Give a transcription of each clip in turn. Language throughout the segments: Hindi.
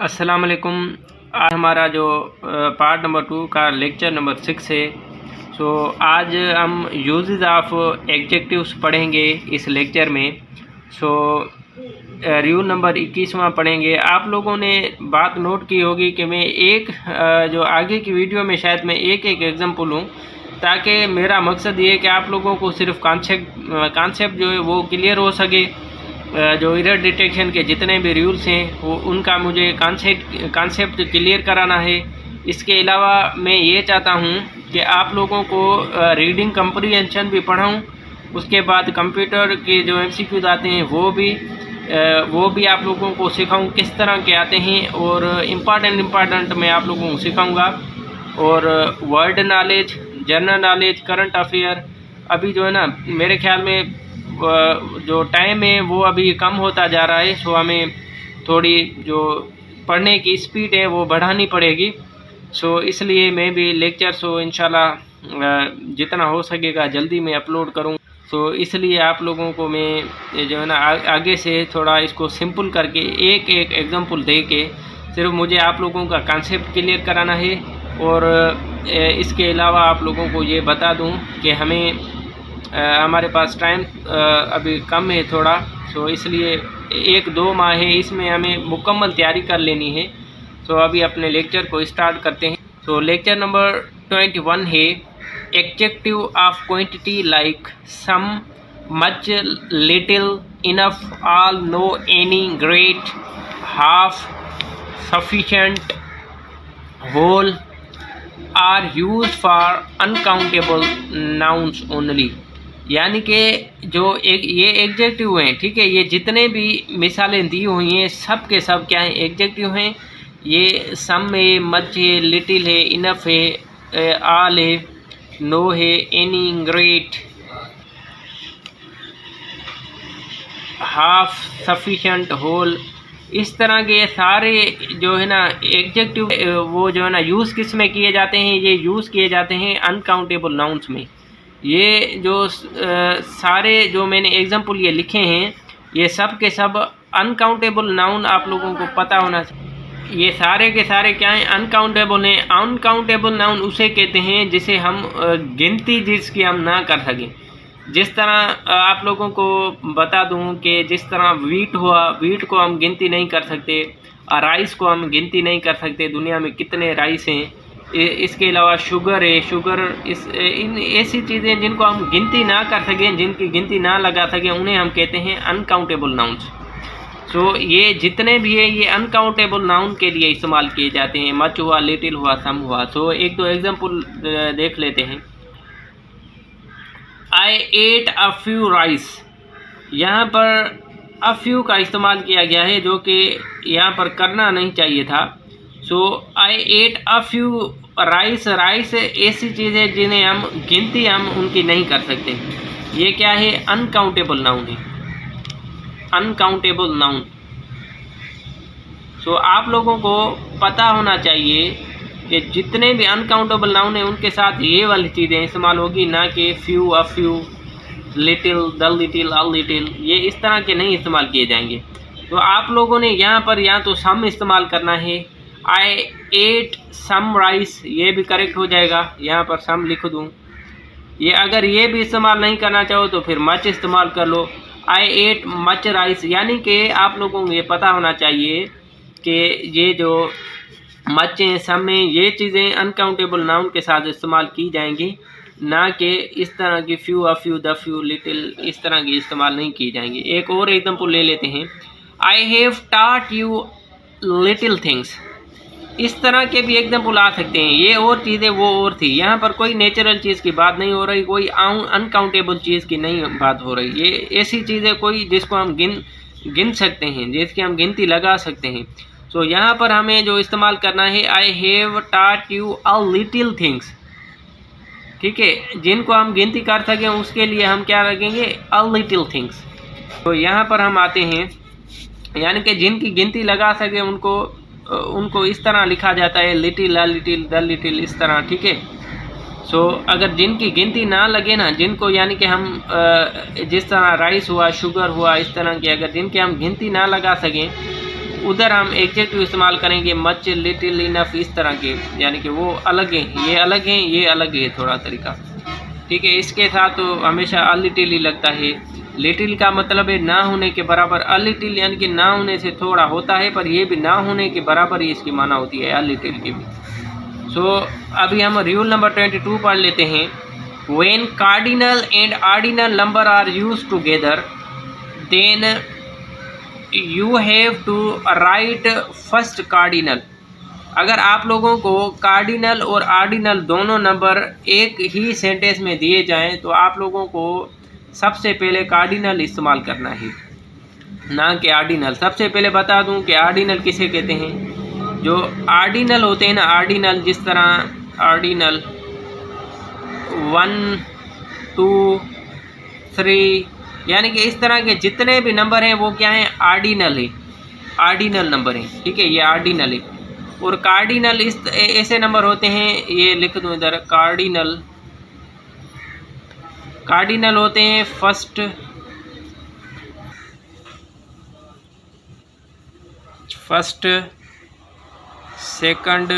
अस्सलाम वालेकुम। आज हमारा जो पार्ट नंबर 2 का लेक्चर नंबर 6 है। आज हम यूजेस ऑफ एडजेक्टिव्स पढ़ेंगे इस लेक्चर में। रूल नंबर 21वां पढ़ेंगे। आप लोगों ने बात नोट की होगी कि मैं जो आगे की वीडियो में शायद मैं एक एग्जांपल लूँ, ताकि मेरा मकसद ये है कि आप लोगों को सिर्फ कॉन्सेप्ट जो है वो क्लियर हो सके। जो एरर डिटेक्शन के जितने भी रूल्स हैं वो उनका मुझे कॉन्सेप्ट क्लियर कराना है। इसके अलावा मैं ये चाहता हूँ कि आप लोगों को रीडिंग कम्प्रीहेंशन भी पढ़ाऊँ, उसके बाद कंप्यूटर के जो MCQs आते हैं वो भी आप लोगों को सिखाऊँ किस तरह के आते हैं, और इम्पॉर्टेंट मैं आप लोगों को सिखाऊँगा। और word knowledge, general knowledge, current affair, अभी जो है ना मेरे ख्याल में जो टाइम है वो अभी कम होता जा रहा है। हमें थोड़ी जो पढ़ने की स्पीड है वो बढ़ानी पड़ेगी। इसलिए मैं भी लेक्चर इंशाल्लाह जितना हो सकेगा जल्दी मैं अपलोड करूँ। इसलिए आप लोगों को मैं जो है ना आगे से थोड़ा इसको सिंपल करके एक एग्जांपल दे के सिर्फ मुझे आप लोगों का कॉन्सेप्ट क्लियर कराना है। और इसके अलावा आप लोगों को ये बता दूं कि हमारे पास टाइम अभी कम है थोड़ा, इसलिए 1-2 माह है, इसमें हमें मुकम्मल तैयारी कर लेनी है। अभी अपने लेक्चर को स्टार्ट करते हैं। लेक्चर नंबर 21 है adjective of quantity like some, much, little, enough, all, no, any, great, half, sufficient, whole are use for uncountable nouns only. यानी कि ये एडजेक्टिव हैं, ठीक है। ये जितने भी मिसालें दी हुई हैं सब के सब क्या हैं, एडजेक्टिव हैं। ये सम है, मच है, लिटिल है, इनफ है, ऑल है, नो है, any, great, half, sufficient, whole, इस तरह के सारे जो है ना एडजेक्टिव वो जो है ना यूज़ किस में किए जाते हैं, ये यूज़ किए जाते हैं अनकाउंटेबल नाउन्स में। ये जो सारे जो मैंने एग्जांपल ये लिखे हैं ये सब के सब अनकाउंटेबल नाउन आप लोगों को पता होना चाहिए। ये सारे के सारे क्या हैं, अनकाउंटेबल हैं। अनकाउंटेबल नाउन उसे कहते हैं जिसे हम गिनती जिसकी हम ना कर सकें। जिस तरह आप लोगों को बता दूं कि जिस तरह वीट हुआ, वीट को हम गिनती नहीं कर सकते, और राइस को हम गिनती नहीं कर सकते, दुनिया में कितने राइस हैं। इसके अलावा शुगर है, इन ऐसी चीज़ें जिनको हम गिनती ना कर सकें, जिनकी गिनती ना लगा सकें, उन्हें हम कहते हैं अनकाउंटेबल नाउन्स। ये जितने भी है ये अनकाउंटेबल नाउन के लिए इस्तेमाल किए जाते हैं। मच हुआ, लिटिल हुआ, सम हुआ। 1-2 एग्जाम्पल देख लेते हैं। I ate a few rice, यहाँ पर a few का इस्तेमाल किया गया है जो कि यहाँ पर करना नहीं चाहिए था। I ate a few rice, rice ऐसी चीज़ें जिन्हें हम उनकी नहीं कर सकते। ये क्या है, अनकाउंटेबल नाउन है, अनकाउंटेबल नाउन। आप लोगों को पता होना चाहिए कि जितने भी अनकाउंटेबल नाउन हैं उनके साथ ये वाली चीज़ें इस्तेमाल होगी, ना कि few, a few, little, the little, a little, ये इस तरह के नहीं इस्तेमाल किए जाएंगे। आप लोगों ने यहाँ पर या तो सम इस्तेमाल करना है। आई एट सम राइस, ये भी करेक्ट हो जाएगा, यहाँ पर सम लिख दूँ। ये अगर ये भी इस्तेमाल नहीं करना चाहो तो फिर मच इस्तेमाल कर लो। आई एट मच राइस, यानी कि आप लोगों को ये पता होना चाहिए कि ये जो मच हैं, सम हैं, ये चीज़ें अनकाउंटेबल नाउन के साथ इस्तेमाल की जाएंगी, ना कि इस तरह की few, a few, the few, little, इस तरह की इस्तेमाल नहीं की जाएंगी। एक और एग्जांपल ले लेते हैं। I have taught you little things, इस तरह के भी एग्जांपल आ सकते हैं। ये और चीज़ें वो और थी, यहाँ पर कोई नेचुरल चीज़ की बात नहीं हो रही, कोई अनकाउंटेबल चीज़ की नहीं बात हो रही। ये ऐसी चीज़ें कोई जिसको हम गिन सकते हैं, जिसकी हम गिनती लगा सकते हैं। यहाँ पर हमें जो इस्तेमाल करना है, I have taught you a little things, ठीक है। जिनको हम गिनती कर सकें उसके लिए हम क्या रखेंगे, अ लिटिल थिंग्स। यहाँ पर हम आते हैं, यानी कि जिनकी गिनती लगा सके उनको इस तरह लिखा जाता है, little, a little, the little, इस तरह, ठीक है। अगर जिनकी गिनती ना लगे ना, जिनको यानी कि हम जिस तरह राइस हुआ, शुगर हुआ, इस तरह के अगर जिनके हम गिनती ना लगा सकें उधर हम एडजेक्टिव इस्तेमाल करेंगे मच, लिटिल, इनफ, इस तरह के, यानी कि वो अलग हैं, ये अलग हैं, ये अलग है थोड़ा तरीका। ठीक है, इसके साथ तो हमेशा अ लिटिल ही लगता है। लिटिल का मतलब है ना होने के बराबर, अ लिटिल यानी कि ना होने से थोड़ा होता है, पर ये भी ना होने के बराबर ही इसकी माना होती है अ लिटिल की भी। सो अभी हम रूल नंबर 22 पढ़ लेते हैं। When cardinal and ordinal number are used together then you have to write first cardinal. अगर आप लोगों को कार्डिनल और ऑर्डिनल दोनों नंबर एक ही सेंटेंस में दिए जाएं तो आप लोगों को सबसे पहले कार्डिनल इस्तेमाल करना है, ना कि ऑर्डिनल। सबसे पहले बता दूं कि ऑर्डिनल किसे कहते हैं। जो ऑर्डिनल होते हैं ना, ऑर्डिनल, जिस तरह ऑर्डिनल 1 2 3, यानी कि इस तरह के जितने भी नंबर हैं वो क्या हैं, ऑर्डिनल है, ऑर्डिनल नंबर हैं। ठीक है, ये ऑर्डिनल है। और कार्डिनल इस ऐसे नंबर होते हैं, ये लिख दूं इधर, कार्डिनल होते हैं फर्स्ट, सेकंड,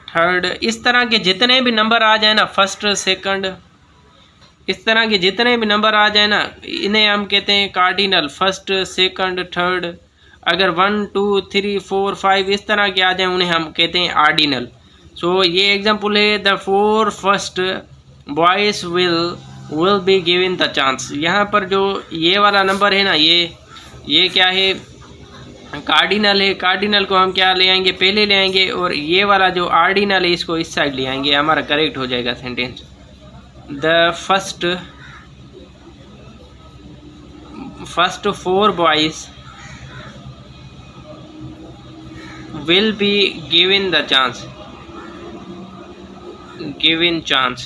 थर्ड, इस तरह के जितने भी नंबर आ जाए ना, फर्स्ट, सेकंड, इस तरह के जितने भी नंबर आ जाए ना, इन्हें हम कहते हैं कार्डिनल। फर्स्ट, सेकंड, थर्ड, अगर 1 2 3 4 5 इस तरह के आ जाए उन्हें हम कहते हैं ऑर्डिनल। सो ये एग्जांपल है, the 4 first boys will be given the chance. यहाँ पर जो ये वाला नंबर है ना, ये क्या है, कार्डिनल है। कार्डिनल को हम क्या ले आएंगे, पहले ले आएंगे, और ये वाला जो ऑर्डिनल है इसको इस साइड ले आएंगे, हमारा करेक्ट हो जाएगा sentence. The first 4 boys will be given the chance, given chance,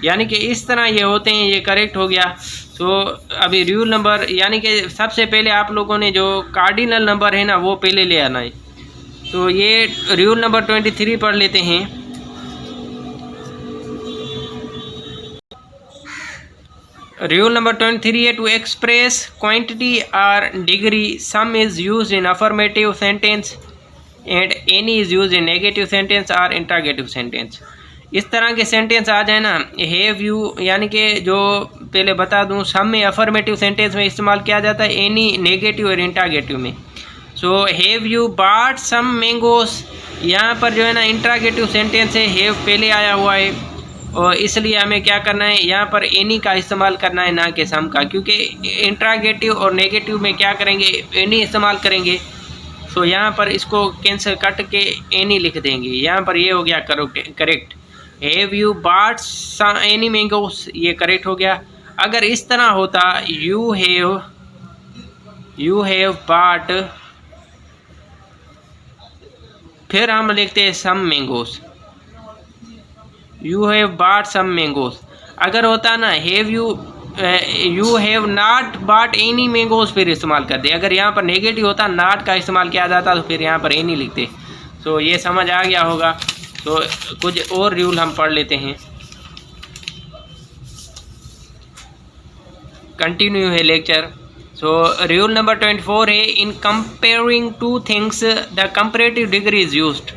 यानी कि इस तरह ये होते हैं, ये करेक्ट हो गया। सो अभी रूल नंबर, यानी कि सबसे पहले आप लोगों ने जो कार्डिनल नंबर है ना वो पहले ले आना है। तो ये रूल नंबर 23 पढ़ लेते हैं। Rule number 23 है, to express quantity or degree, some is used in affirmative sentence and any is used in negative sentence or interrogative sentence। इस तरह के सेंटेंस आ जाए ना, हैव यू, यानी कि जो पहले बता दूं, सम में अफर्मेटिव सेंटेंस में इस्तेमाल किया जाता है, एनी नेगेटिव और इंटरोगेटिव में। So have you bought some mangoes, यहाँ पर जो है ना इंटरोगेटिव सेंटेंस है, हैव पहले आया हुआ है, और इसलिए हमें क्या करना है, यहाँ पर एनी का इस्तेमाल करना है, ना कि सम का, क्योंकि इंट्रागेटिव और नेगेटिव में क्या करेंगे, एनी इस्तेमाल करेंगे। सो यहाँ पर इसको कैंसिल कट के एनी लिख देंगे। यहाँ पर ये हो गया correct. Have you bot any mangoes, ये करेक्ट हो गया। अगर इस तरह होता, यू हैव बॉट, फिर हम लिखते हैं some mangoes, you have bought some mangoes. अगर होता ना have you have not bought any mangoes, फिर इस्तेमाल कर दे। अगर यहाँ पर नेगेटिव होता, नॉट का इस्तेमाल किया जाता, तो फिर यहाँ पर एनी लिखते। तो ये समझ आ गया होगा। तो कुछ और रूल हम पढ़ लेते हैं, कंटिन्यू है लेक्चर। सो रूल नंबर 24 है, इन comparing two things the comparative degree is used.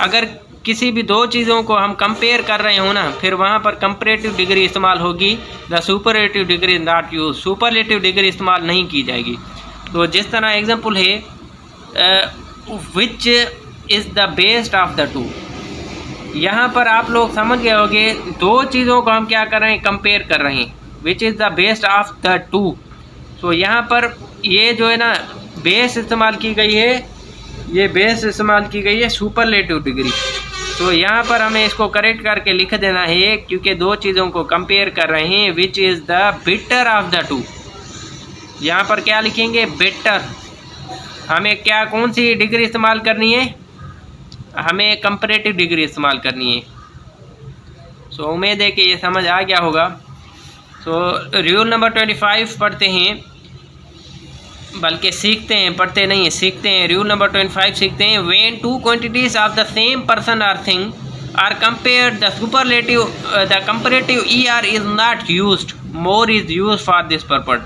अगर किसी भी दो चीज़ों को हम कंपेयर कर रहे हो ना, फिर वहाँ पर कंपेरेटिव डिग्री इस्तेमाल होगी, the superlative degree is not use, superlative degree इस्तेमाल नहीं की जाएगी। तो जिस तरह एग्जांपल है, which is the best of the two, यहाँ पर आप लोग समझ गए होंगे, दो चीज़ों को हम क्या कर रहे हैं, कंपेयर कर रहे हैं, which is the best of the two. तो यहाँ पर ये जो है ना बेस इस्तेमाल की गई है, ये बेस इस्तेमाल की गई है सुपरलेटिव डिग्री। तो यहाँ पर हमें इसको करेक्ट करके लिख देना है, क्योंकि दो चीज़ों को कंपेयर कर रहे हैं, which is the better of the two. यहाँ पर क्या लिखेंगे, बेटर। हमें क्या, कौन सी डिग्री इस्तेमाल करनी है, हमें कंपैरेटिव डिग्री इस्तेमाल करनी है। सो उम्मीद है कि ये समझ आ गया होगा। सो रूल नंबर 25 पढ़ते हैं, बल्कि सीखते हैं, पढ़ते नहीं है, सीखते हैं। रूल नंबर 25 सीखते हैं। When two quantities of the same person or thing are compared, the comparative ER is not used, more is used for this purpose.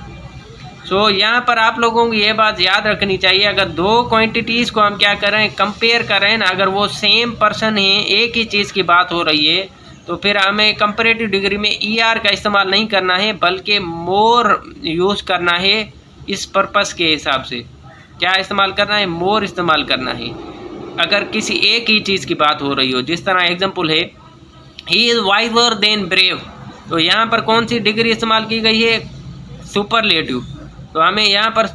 So यहाँ पर आप लोगों को ये बात याद रखनी चाहिए, अगर दो क्वांटिटीज़ को हम क्या कर रहे हैं, कंपेयर कर रहे हैं ना, अगर वो सेम पर्सन है, एक ही चीज़ की बात हो रही है, तो फिर हमें कंपैरेटिव डिग्री में ER का इस्तेमाल नहीं करना है, बल्कि मोर यूज़ करना है। इस पर्पस के हिसाब से क्या इस्तेमाल करना है, मोर इस्तेमाल करना है अगर किसी एक ही चीज़ की बात हो रही हो। जिस तरह एग्जांपल है, he is visor then brave, तो यहाँ पर कौन सी डिग्री इस्तेमाल की गई है, सुपरलेटिव। तो हमें यहाँ पर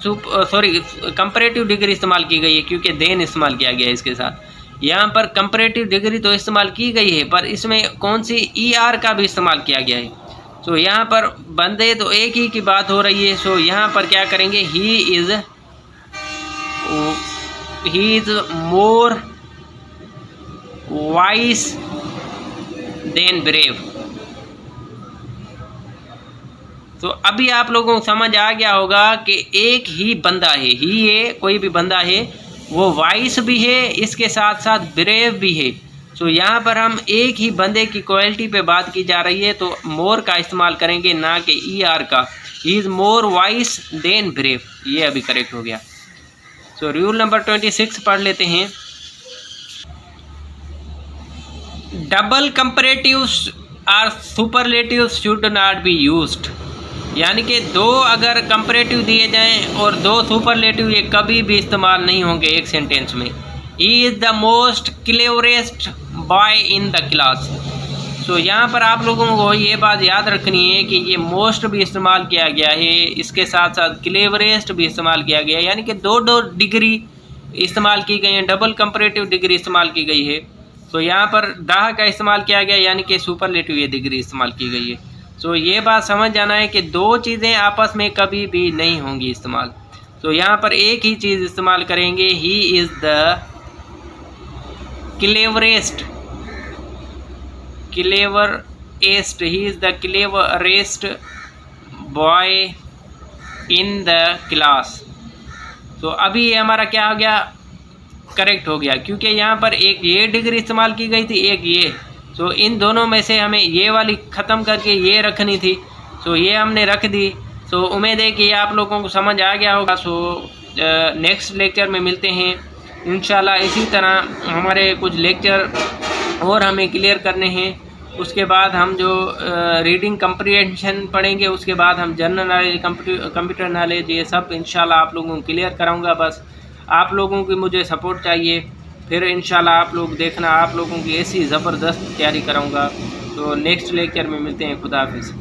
कंपैरेटिव डिग्री इस्तेमाल की गई है, क्योंकि देन इस्तेमाल किया गया है इसके साथ। यहाँ पर कंपैरेटिव डिग्री तो इस्तेमाल की गई है, पर इसमें कौन सी ER का भी इस्तेमाल किया गया है। सो यहाँ पर बंदे तो एक ही की बात हो रही है। सो यहाँ पर क्या करेंगे, he is more wise than brave. तो अभी आप लोगों को समझ आ गया होगा कि एक ही बंदा है, ही है, कोई भी बंदा है, वो वाइस भी है, इसके साथ साथ ब्रेव भी है। तो यहाँ पर हम एक ही बंदे की क्वालिटी पे बात की जा रही है, तो मोर का इस्तेमाल करेंगे, ना कि ER का। He is more wise than brave, ये अभी करेक्ट हो गया। सो रूल नंबर 26 पढ़ लेते हैं। डबल कंपैरेटिव्स और superlatives should not be used, यानी कि दो अगर कंपैरेटिव दिए जाएं और दो सुपरलेटिव, ये कभी भी इस्तेमाल नहीं होंगे एक सेंटेंस में। He is the most cleverest boy in the class. So यहाँ पर आप लोगों को ये बात याद रखनी है कि ये मोस्ट भी इस्तेमाल किया गया है, इसके साथ साथ क्लेवरेस्ट भी इस्तेमाल किया गया है, यानी कि दो डिग्री इस्तेमाल की गई है, डबल कंपैरेटिव डिग्री इस्तेमाल की गई है। तो यहाँ पर द का इस्तेमाल किया गया, यानी कि सुपरलेटिव ये डिग्री इस्तेमाल की गई है। तो ये बात समझ जाना है कि दो चीज़ें आपस में कभी भी नहीं होंगी इस्तेमाल। तो यहाँ पर एक ही चीज़ इस्तेमाल करेंगे, he is the cleverest, he is the cleverest boy in the class. तो अभी ये हमारा क्या हो गया, करेक्ट हो गया, क्योंकि यहाँ पर एक ये डिग्री इस्तेमाल की गई थी, एक ये। तो इन दोनों में से हमें ये वाली ख़त्म करके ये रखनी थी, तो ये हमने रख दी। तो उम्मीद है कि आप लोगों को समझ आ गया होगा। सो नेक्स्ट लेक्चर में मिलते हैं इंशाल्लाह। इसी तरह हमारे कुछ लेक्चर और हमें क्लियर करने हैं। उसके बाद हम जो रीडिंग कम्प्रीहेंशन पढ़ेंगे, उसके बाद हम जनरल नॉलेज, कंप्यूटर नॉलेज, ये सब इंशाल्लाह आप लोगों को क्लियर कराऊँगा। बस आप लोगों की मुझे सपोर्ट चाहिए, फिर इंशाल्लाह आप लोग देखना, आप लोगों की ऐसी ज़बरदस्त तैयारी कराऊंगा। तो नेक्स्ट लेक्चर में मिलते हैं। खुदा हाफिज़।